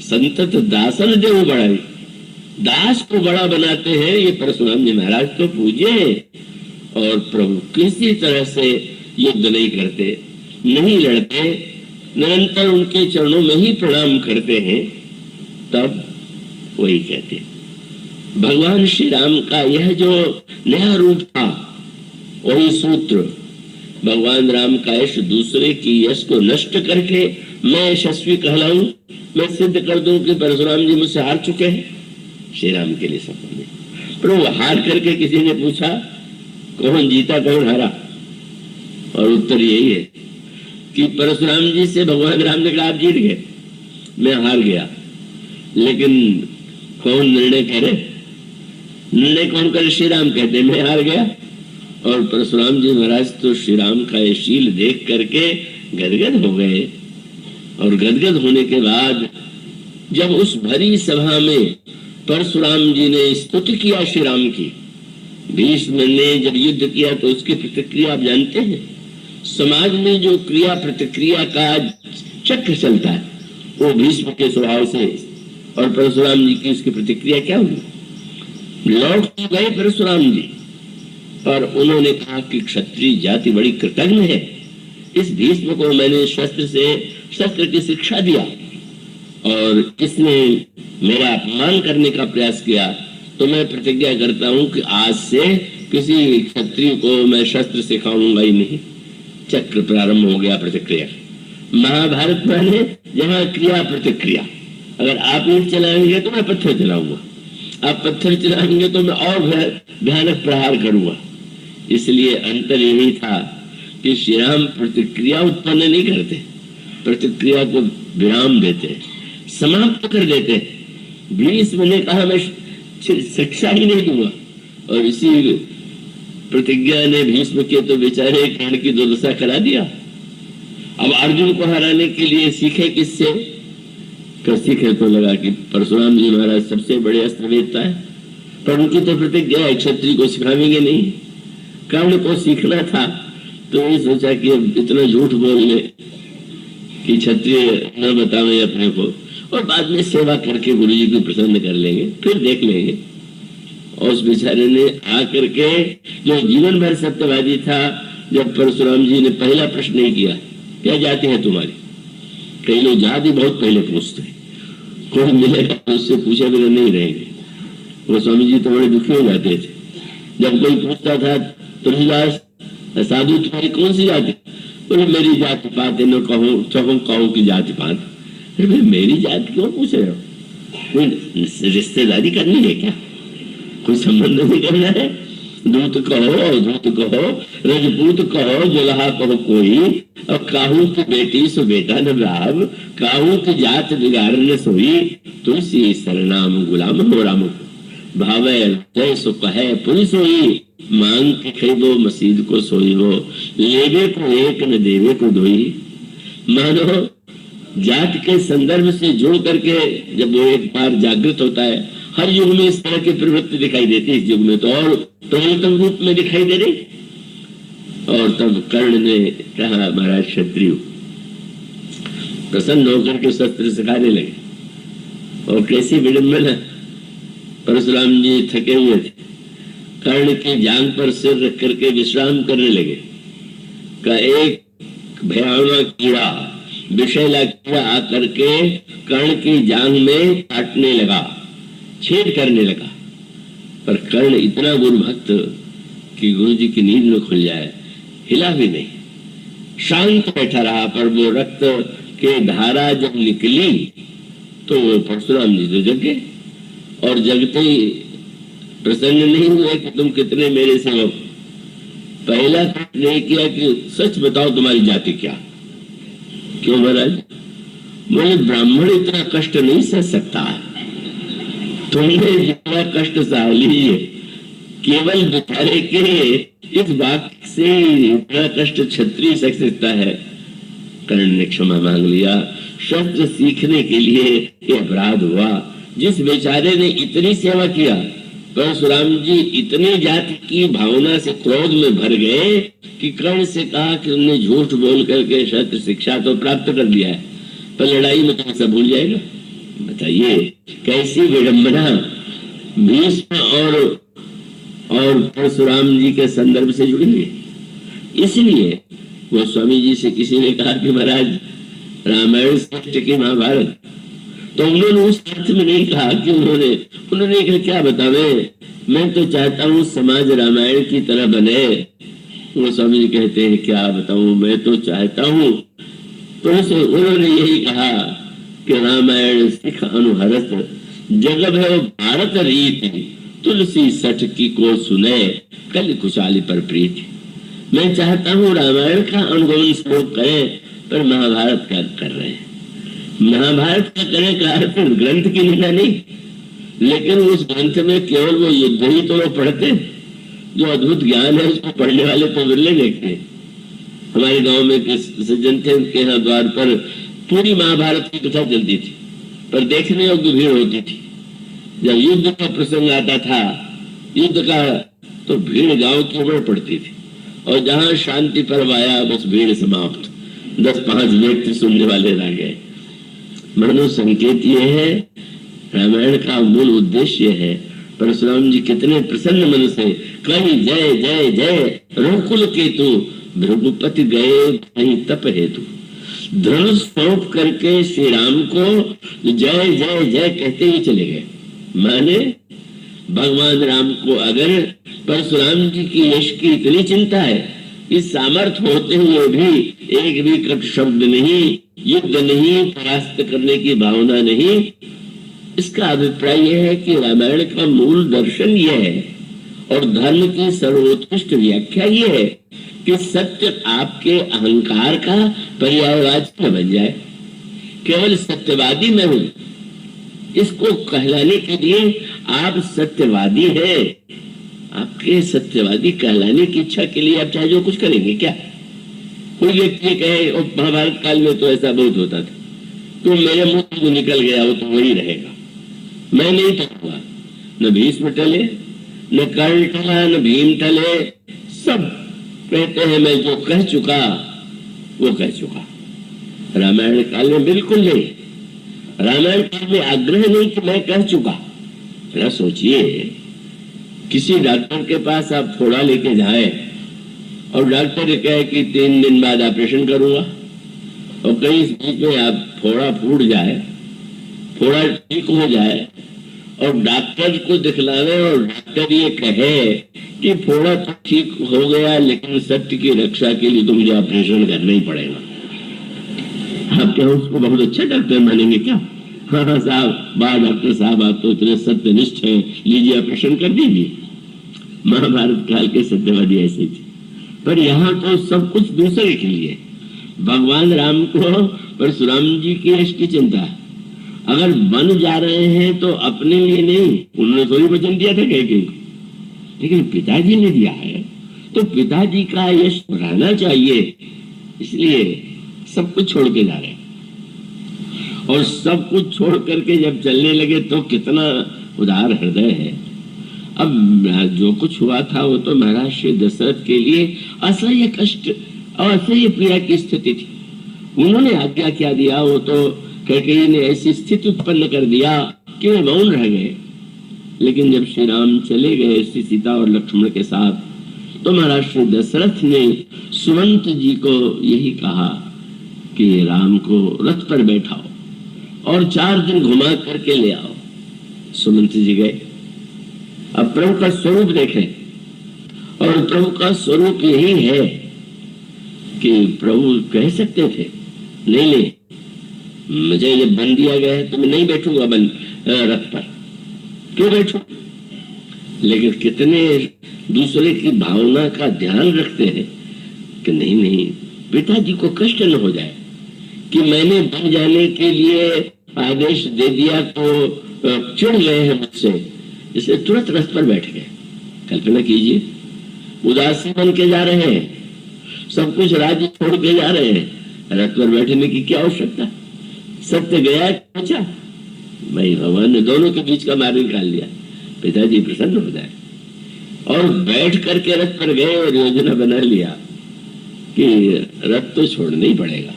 संतत दासन देव बड़ाई, दास को बड़ा बनाते हैं। ये परशुराम जी महाराज तो पूज्य है और प्रभु किसी तरह से युद्ध नहीं करते, नहीं लड़ते, निरंतर उनके चरणों में ही प्रणाम करते हैं। तब वही कहते हैं भगवान श्री राम का यह जो नया रूप था, वही सूत्र भगवान राम का यश दूसरे की यश को नष्ट करके मैं यशस्वी कहलाऊं, मैं सिद्ध कर दूं कि परशुराम जी मुझसे हार चुके हैं। श्री राम के लिए सफल नहीं। पर वो हार करके किसी ने पूछा कौन जीता कौन हारा, और उत्तर यही है कि परशुराम जी से भगवान राम ने कहा आप जीत गए, मैं हार गया। लेकिन कौन निर्णय करे, निर्णय कौन करे? श्री राम कहते मैं हार गया। और परशुराम जी महाराज तो श्री राम का ये शील देख करके गदगद हो गए। और गदगद होने के बाद जब उस भरी सभा में परशुराम जी ने स्तुति किया श्री राम की, भीष्म ने जब युद्ध किया तो उसकी प्रतिक्रिया आप जानते हैं। समाज में जो क्रिया प्रतिक्रिया का चक्र चलता है वो भीष्म के स्वभाव से, और परशुराम जी की उसकी प्रतिक्रिया क्या हुई? लौट तो गए परशुराम जी, पर उन्होंने कहा कि क्षत्रिय जाति बड़ी कृतज्ञ है, इस भीष्म को मैंने शस्त्र की शिक्षा दिया और इसने मेरा अपमान करने का प्रयास किया, तो मैं प्रतिज्ञा करता हूं कि आज से किसी क्षत्रिय को मैं शस्त्र सिखाऊंगा ही नहीं। चक्र प्रारंभ हो गया प्रतिक्रिया। महाभारत माने जहाँ क्रिया प्रतिक्रिया, अगर आप ईंट चलाएंगे तो मैं पत्थर चलाऊंगा, आप पत्थर चलाएंगे तो मैं और भयानक प्रहार करूंगा। इसलिए अंतर यही था कि श्री राम प्रतिक्रिया उत्पन्न नहीं करते, प्रतिक्रिया को विराम देते, समाप्त कर देते। भीष्म ने कहा मैं शिक्षा ही नहीं दूंगा, और इसी प्रतिज्ञा ने भीष्म के तो बेचारे कर्ण की दुर्दशा करा दिया। अब अर्जुन को हराने के लिए सीखे किससे? तो सीखे तो लगा कि परशुराम जी महाराज सबसे बड़े अस्त्र वेदता है, पर उनकी तो प्रतिज्ञा है क्षत्रिय को सिखावेंगे नहीं। कर्ण को सीखना था तो ये सोचा कि अब इतना झूठ बोल ले कि क्षत्रिय न बतावे अपने को, और बाद में सेवा करके गुरु जी को प्रसन्न कर लेंगे, फिर देख लेंगे। और उस बेचारे ने आकर के, जो जीवन भर सत्यवादी था, जब परशुराम जी ने पहला प्रश्न नहीं किया क्या जाति है तुम्हारी, कई लोग जाति बहुत पहले पूछते हैं, कोई मिलेगा उससे पूछे बिना नहीं रहेंगे। वो स्वामी जी तो बड़े दुखी हो जाते थे जब कोई पूछता था तुलसीदास साधु तुम्हारी कौन सी जाति, बोले मेरी जाति पात है, न कहूँ चौहूं कहूँ की जाति पात। अरे भाई मेरी जाति क्यों पूछ रहे हो, कोई रिश्तेदारी करनी है क्या, कोई संबंध नहीं करना है? दूत कहो अवधूत कहो रजपूत कहो जुलहा कहो कोई, और काहू की बेटी सो बेटा न राम, काहू की जात बिगाड़ न सोई, तुलसी सरनाम गुलाम हो राम, भावे जय सो कहे पुलिस होई, मांग के खरीदो मसीद को सोई हो, लेवे को एक न देवे को दोई। मानो जात के संदर्भ से जोड़ करके जब वो एक बार जागृत होता है, हर युग में इस तरह की प्रवृत्ति दिखाई देती है, इस युग में तो और प्रबलतम रूप में दिखाई दे रही। और तब कर्ण ने कहा महाराज क्षत्रिय, प्रसन्न होकर के शस्त्र सिखाने लगे। और कैसी विडंबना, परशुराम जी थके हुए थे, कर्ण की जांग पर सिर रख करके विश्राम करने लगे। का एक भयानक कीड़ा, विषैला कीड़ा आकर के कर्ण की जांग में काटने लगा, छेद करने लगा। पर कर्ण इतना गुरु भक्त कि गुरु जी की नींद में खुल जाए, हिला भी नहीं, शांत बैठा रहा। पर वो रक्त के धारा जब निकली तो परशुराम जी तो जगे, और जगते ही प्रसन्न नहीं हुए कि तुम कितने मेरे सेवक। पहला प्रश्न नहीं किया कि सच बताओ तुम्हारी जाति क्या। क्यों महाराज? बोले ब्राह्मण इतना कष्ट नहीं सह सकता, तुमने जितना कष्ट सह लीजिए, केवल बेचारे के इस बात से इतना कष्ट क्षत्रिय सह सकता है। कर्ण ने क्षमा मांग लिया। शस्त्र सीखने के लिए ये अपराध हुआ। जिस बेचारे ने इतनी सेवा किया, परशुराम जी इतनी जाति की भावना से क्रोध में भर गए कि कर्ण से कहा कि उन्हें झूठ बोल करके शस्त्र शिक्षा तो प्राप्त कर दिया है, पर लड़ाई में तो सब भूल जाएगा। बताइए कैसी विडंबना भीष्म और परशुराम जी के संदर्भ से जुड़ी हुई। इसलिए वो स्वामी जी से किसी ने कहा कि महाराज रामायण श्रेष्ठ की महाभारत, तो उन्होंने उस अर्थ में नहीं कहा कि उन्होंने कहा क्या बतावे, मैं तो चाहता हूँ समाज रामायण की तरह बने। वो स्वामी जी कहते हैं क्या बताऊं, मैं तो चाहता हूँ। तो उन्होंने यही कहा कि रामायण सिख अनुहरत जगत है भारत रीति, तुलसी सठ की को सुने कल खुशहाली पर प्रीति। मैं चाहता हूँ रामायण का अनुगमन श्लोक करें, पर महाभारत का कर रहे हैं। महाभारत का करने का अर्थ ग्रंथ की निंदा नहीं, लेकिन उस ग्रंथ में केवल वो युद्ध ही तो लोग पढ़ते, जो अद्भुत ज्ञान है उसको पढ़ने वाले तो विरले देखते हैं। हमारे गांव में एक सज्जन थे, उनके यहाँ द्वार पर पूरी महाभारत की कथा चलती थी, पर देखने योग्य भीड़ होती थी। जब युद्ध का प्रसंग आता था, युद्ध का, तो भीड़ गांव की उमड़ पड़ती थी, और जहां शांति पर्व आया बस भीड़ समाप्त, 10-5 व्यक्ति सुनने वाले रह गए। मनो संकेत ये है, रामायण का मूल उद्देश्य है। परशुराम जी कितने प्रसन्न मन से कहीं जय जय जय रघुकुल केतु, भृगुपति गए कहीं तप हेतु। धनुष सौंप करके श्री राम को जय जय जय कहते ही चले गए। माने भगवान राम को अगर परशुराम जी की यश की इतनी चिंता है, इस सामर्थ्य होते हुए भी एक भी कट शब्द नहीं, युद्ध नहीं, परास्त करने की भावना नहीं, इसका अभिप्राय यह है कि रामायण का मूल दर्शन यह है, और धर्म की सर्वोत्कृष्ट व्याख्या यह है कि सत्य आपके अहंकार का पर्यायवाची न बन जाए। केवल सत्यवादी मैं हूं, इसको कहलाने के लिए आप सत्यवादी हैं। आपके सत्यवादी कहलाने की इच्छा के लिए आप चाहे जो कुछ करेंगे क्या? कोई व्यक्ति कहे और महाभारत काल में तो ऐसा बहुत होता था, तो मेरे मुंह से जो निकल गया वो तो वही रहेगा, मैं नहीं टलूंगा। न भीष्म टले, न कर्ण टला, न भीम टले, सब कहते हैं मैं जो कह चुका वो कह चुका। रामायण काल में बिल्कुल नहीं, रामायण काल में आग्रह नहीं कि मैं कह चुका। जरा सोचिए, किसी डॉक्टर के पास आप फोड़ा लेके जाए और डॉक्टर कहे कि 3 दिन बाद ऑपरेशन करूंगा, और कहीं इस बीच में आप फोड़ा फूट जाए, फोड़ा ठीक हो जाए और डॉक्टर को दिखलावे और डॉक्टर ये कहे कि फोड़ा तो ठीक हो गया लेकिन सत्य की रक्षा के लिए तो मुझे ऑपरेशन करना ही पड़ेगा, आप क्या उसको बहुत अच्छा डॉक्टर मानेंगे क्या? हाँ साहब, वाह डॉक्टर साहब, आप तो इतने सत्यनिष्ठ हैं, लीजिए ऑपरेशन कर दीजिए। महाभारत काल के सत्यवादी ऐसे थे। पर यहाँ तो सब कुछ दूसरे के लिए। भगवान राम को परशुराम जी की यश की चिंता है। अगर बन जा रहे हैं तो अपने लिए नहीं, उन्होंने थोड़ी वचन दिया था कहीं, लेकिन पिताजी ने दिया है तो पिताजी का यश बढ़ाना चाहिए, इसलिए सब कुछ छोड़ के जा रहे हैं। और सब कुछ छोड़ करके जब चलने लगे तो कितना उदार हृदय है। अब जो कुछ हुआ था वो तो महाराज श्री दशरथ के लिए असह्य कष्ट और असह्य पीड़ा की स्थिति थी। उन्होंने आज्ञा क्या दिया, वो तो कैकेयी ने ऐसी स्थिति उत्पन्न कर दिया कि वे मौन रह गए। लेकिन जब श्री राम चले गए श्री सीता और लक्ष्मण के साथ, तो महाराज श्री दशरथ ने सुमंत जी को यही कहा कि राम को रथ पर बैठाओ और 4 दिन घुमा करके ले आओ। सुमंत जी गए। अब प्रभु का स्वरूप देखें, और प्रभु का स्वरूप यही है कि प्रभु कह सकते थे नहीं नहीं, मुझे ये बन दिया गया है तो मैं नहीं बैठूंगा रथ पर, क्यों बैठूं? लेकिन कितने दूसरे की भावना का ध्यान रखते हैं कि नहीं नहीं, पिताजी को कष्ट न हो जाए कि मैंने बन जाने के लिए आदेश दे दिया तो चिढ़ गए हैं मुझसे, इसलिए तुरंत रथ पर बैठ गए। कल्पना कीजिए, उदासी बन के जा रहे हैं, सब कुछ राज्य छोड़ के जा रहे हैं, रथ पर बैठने की क्या आवश्यकता? सत्य गया पहुंचा, भाई भगवान ने दोनों के बीच का मार्ग निकाल लिया, पिताजी प्रसन्न हो जाए। और बैठ करके रथ पर गए और योजना बना लिया कि रथ तो छोड़ना ही पड़ेगा,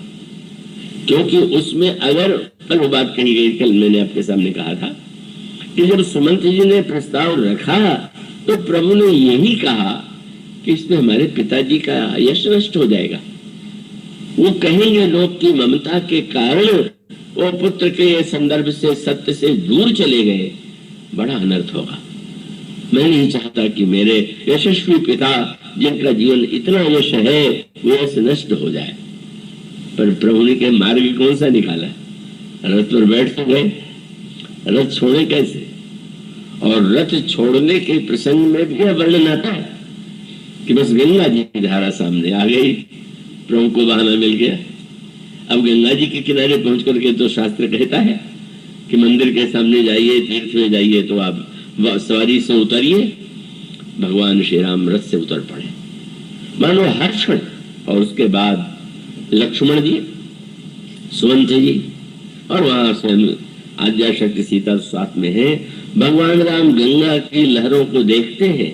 क्योंकि उसमें अगर कल वो बात कही गई, कल मैंने आपके सामने कहा था कि जब सुमंत जी ने प्रस्ताव रखा तो प्रभु ने यही कहा कि इसमें हमारे पिताजी का यश नष्ट हो जाएगा। वो कहेंगे लोग की ममता के कारण वो पुत्र के संदर्भ से सत्य से दूर चले गए, बड़ा अनर्थ होगा। मैं नहीं चाहता कि मेरे यशस्वी पिता जिनका जीवन इतना यश है वो यश नष्ट हो जाए। पर प्रभु ने के मार्ग कौन सा निकाला? रथ पर बैठ तो गए, रथ छोड़े कैसे? और रथ छोड़ने के प्रसंग में भी वर्णन आता है कि बस गंगा जी की धारा सामने आ गई, प्रभु को बहाना मिल गया। अब गंगा जी के किनारे पहुंच करके तो शास्त्र कहता है कि मंदिर के सामने जाइए, तीर्थ में जाइए तो आप सवारी से उतरिए, भगवान श्री राम रथ से उतर पड़े मानो हर क्षण। और उसके बाद लक्ष्मण जी, सुमंत जी और वहां से आद्या शक्ति सीता साथ में है। भगवान राम गंगा की लहरों को देखते हैं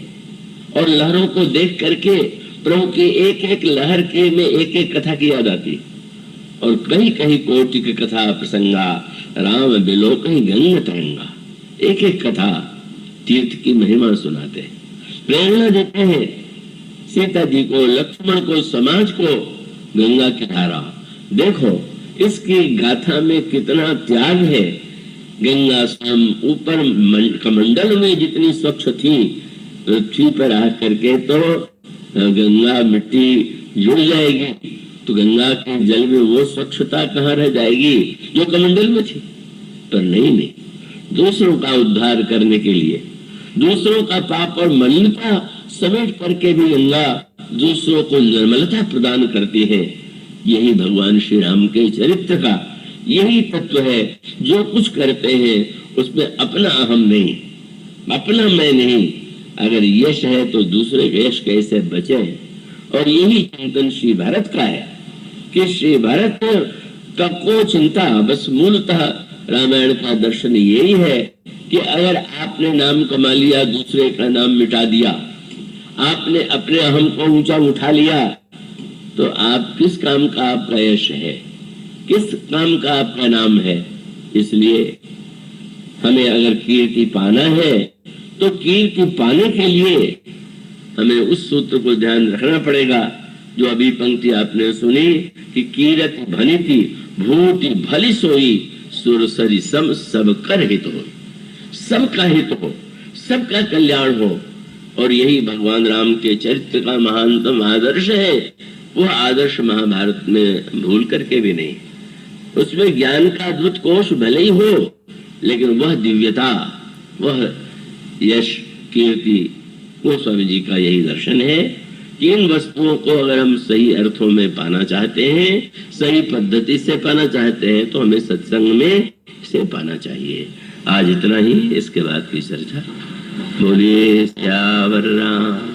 और लहरों को देख करके प्रभु की एक एक लहर के में एक एक कथा की याद आती, और कहीं कहीं कोटि की कथा प्रसंगा राम बिलो कहीं गंगा तरंगा, एक एक कथा तीर्थ की महिमा सुनाते हैं, प्रेरणा देते हैं सीता जी को, लक्ष्मण को, समाज को। गंगा की धारा देखो, इसकी गाथा में कितना त्याग है। गंगा स्वयं ऊपर कमंडल में जितनी स्वच्छ थी, पृथ्वी पर आ करके तो गंगा मिट्टी जुड़ जाएगी, तो गंगा के जल में वो स्वच्छता कहाँ रह जाएगी जो कमंडल में थी? पर नहीं, दूसरों का उद्धार करने के लिए, दूसरों का पाप और मलिनता समेट करके भी गंगा दूसरों को निर्मलता प्रदान करती है। यही भगवान श्री राम के चरित्र का यही तत्व है। जो कुछ करते हैं उसमें अपना अहम नहीं, अपना मैं नहीं। अगर यश है तो दूसरे के यश कैसे बचे, और यही चिंतन श्री भारत का है। कि श्री भरत का को चिंता, बस मूलतः रामायण का दर्शन यही है कि अगर आपने नाम कमा लिया, दूसरे का नाम मिटा दिया, आपने अपने अहम को ऊंचा उठा लिया, तो आप किस काम का आपका यश है, किस काम का आपका नाम है। इसलिए हमें अगर कीर्ति पाना है तो कीर्ति पाने के लिए हमें उस सूत्र को ध्यान रखना पड़ेगा जो अभी पंक्ति आपने सुनी कि कीरति भनी थी भूति भली सोई, सुरसरी सम सब कर हित हो, सबका हित हो, सबका कल्याण हो। और यही भगवान राम के चरित्र का महानतम आदर्श है। वह आदर्श महाभारत में भूल करके भी नहीं। उसमें ज्ञान का अद्भुत कोश भले ही हो, लेकिन वह दिव्यता, वह यश, कीर्ति, वो स्वामी जी का यही दर्शन है कि इन वस्तुओं को अगर हम सही अर्थों में पाना चाहते हैं, सही पद्धति से पाना चाहते हैं, तो हमें सत्संग में इसे पाना चाहिए। आज इतना ही, इसके बाद की चर्चा। बोलिए श्यावर राम।